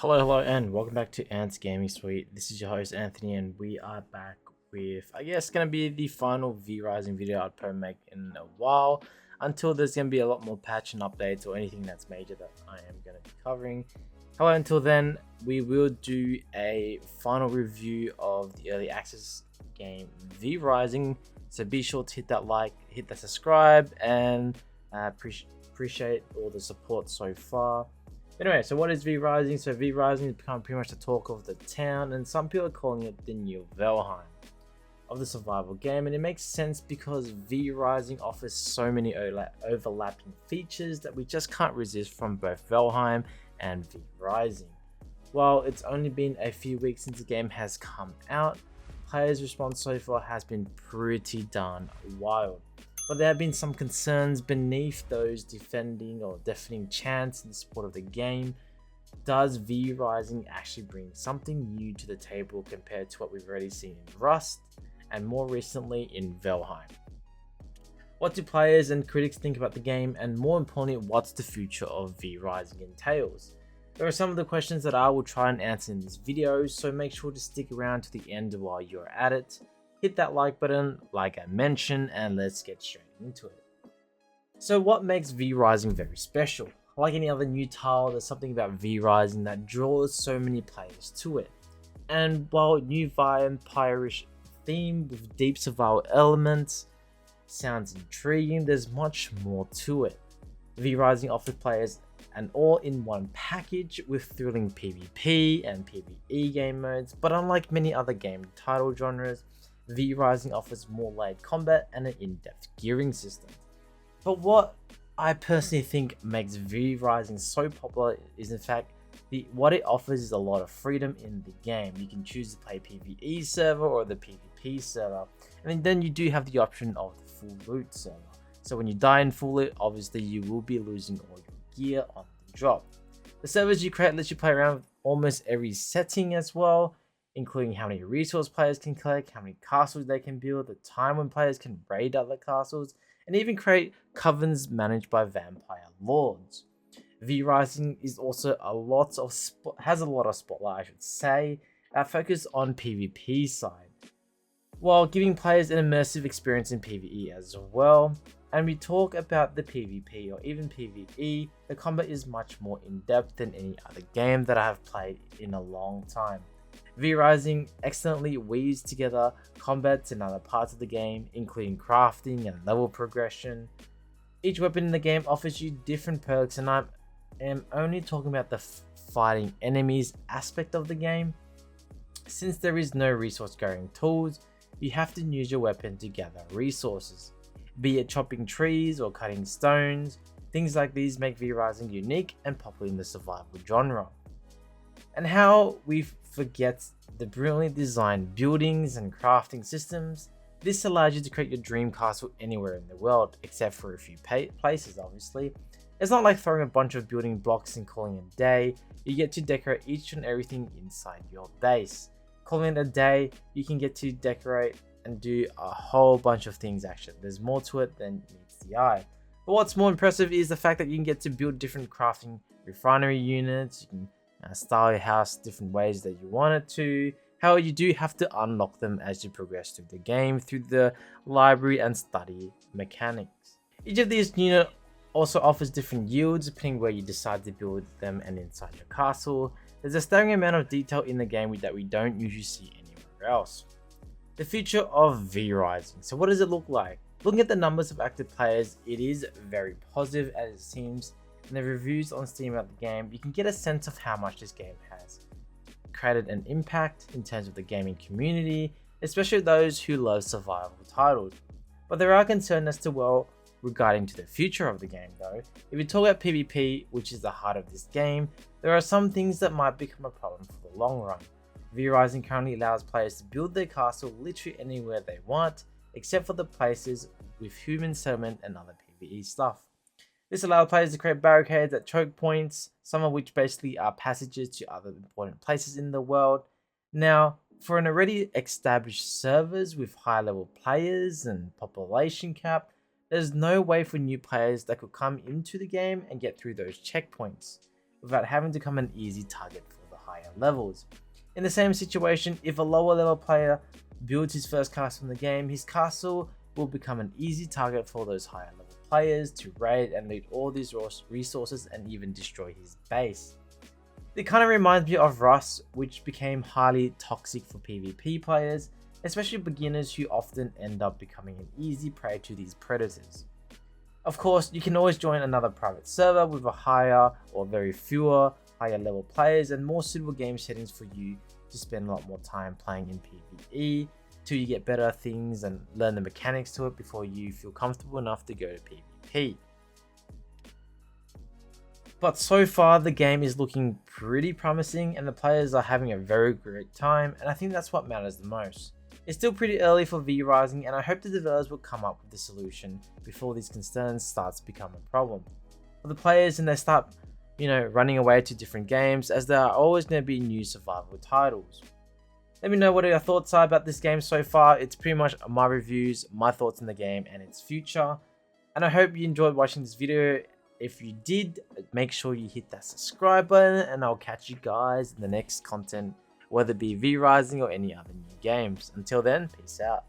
Hello, and welcome back to Ant's Gaming Suite. This is your host Anthony, and we are back with, I guess, gonna be the final VRising video I'd probably make in a while, until there's gonna be a lot more patch and updates or anything that's major that I am gonna be covering. However, until then, we will do a final review of the early access game VRising. So be sure to hit that like, hit that subscribe, and appreciate all the support so far. Anyway, so what is VRising? So VRising has become pretty much the talk of the town, and some people are calling it the new Valheim of the survival game, and it makes sense because VRising offers so many overlapping features that we just can't resist from both Valheim and VRising. While it's only been a few weeks since the game has come out, players' response so far has been pretty darn wild. But there have been some concerns beneath those defending or deafening chants in support of the game. Does VRising actually bring something new to the table compared to what we've already seen in Rust and more recently in Valheim? What do players and critics think about the game, and more importantly, what's the future of VRising entails? There are some of the questions that I will try and answer in this video, so make sure to stick around to the end while you're at it. Hit that like button, like I mentioned, and let's get straight into it. So what makes VRising very special? Like any other new title, there's something about VRising that draws so many players to it. And while new vampire-ish theme with deep survival elements sounds intriguing, there's much more to it. VRising offers players an all-in-one package with thrilling PvP and PvE game modes, but unlike many other game title genres, VRising offers more layered combat and an in-depth gearing system. But what I personally think makes VRising so popular is in fact what it offers is a lot of freedom in the game. You can choose to play PvE server or the PvP server, and then you do have the option of the full loot server. So when you die in full loot, obviously you will be losing all your gear on the drop. The servers you create lets you play around with almost every setting as well, including how many resource players can collect, how many castles they can build, the time when players can raid other castles, and even create covens managed by vampire lords. VRising is also has a lot of spotlight, I should say, that focus on PvP side, while giving players an immersive experience in PvE as well. And we talk about the PvP or even PvE, the combat is much more in-depth than any other game that I have played in a long time. VRising excellently weaves together combats and other parts of the game, including crafting and level progression. Each weapon in the game offers you different perks, and I am only talking about the fighting enemies aspect of the game. Since there is no resource gathering tools, you have to use your weapon to gather resources. Be it chopping trees or cutting stones, things like these make VRising unique and popular in the survival genre. And how we forget the brilliantly designed buildings and crafting systems. This allows you to create your dream castle anywhere in the world, except for a few places obviously. It's not like throwing a bunch of building blocks and calling it a day. You get to decorate each and everything inside your base. Calling it a day, you can get to decorate and do a whole bunch of things actually. There's more to it than meets the eye. But what's more impressive is the fact that you can get to build different crafting refinery units. You can style your house different ways that you want it to. However, you do have to unlock them as you progress through the game through the library and study mechanics. Each of these units also offers different yields depending where you decide to build them and inside your castle. There's a staggering amount of detail in the game that we don't usually see anywhere else. The future of VRising. So what does it look like? Looking at the numbers of active players, it is very positive as it seems. In the reviews on Steam about the game, you can get a sense of how much this game has created an impact in terms of the gaming community, especially those who love survival titles. But there are concerns as to regarding to the future of the game though. If you talk about PvP, which is the heart of this game, there are some things that might become a problem for the long run. VRising currently allows players to build their castle literally anywhere they want, except for the places with human settlement and other PvE stuff. This allows players to create barricades at choke points, some of which basically are passages to other important places in the world. Now, for an already established servers with high level players and population cap, there's no way for new players that could come into the game and get through those checkpoints without having to become an easy target for higher levels. In the same situation, if a lower level player builds his first castle in the game, his castle will become an easy target for those higher level players to raid and loot all these resources and even destroy his base. It kind of reminds me of Rust, which became highly toxic for PvP players, especially beginners who often end up becoming an easy prey to these predators. Of course, you can always join another private server with a higher or very fewer higher level players and more suitable game settings for you to spend a lot more time playing in PvE till you get better at things and learn the mechanics to it before you feel comfortable enough to go to PvP. But so far the game is looking pretty promising and the players are having a very great time, and I think that's what matters the most. It's still pretty early for VRising and I hope the developers will come up with a solution before these concerns starts to become a problem. For the players and they start, running away to different games, as there are always going to be new survival titles. Let me know what your thoughts are about this game so far. It's pretty much my reviews, my thoughts on the game and its future. And I hope you enjoyed watching this video. If you did, make sure you hit that subscribe button and I'll catch you guys in the next content, whether it be VRising or any other new games. Until then, peace out.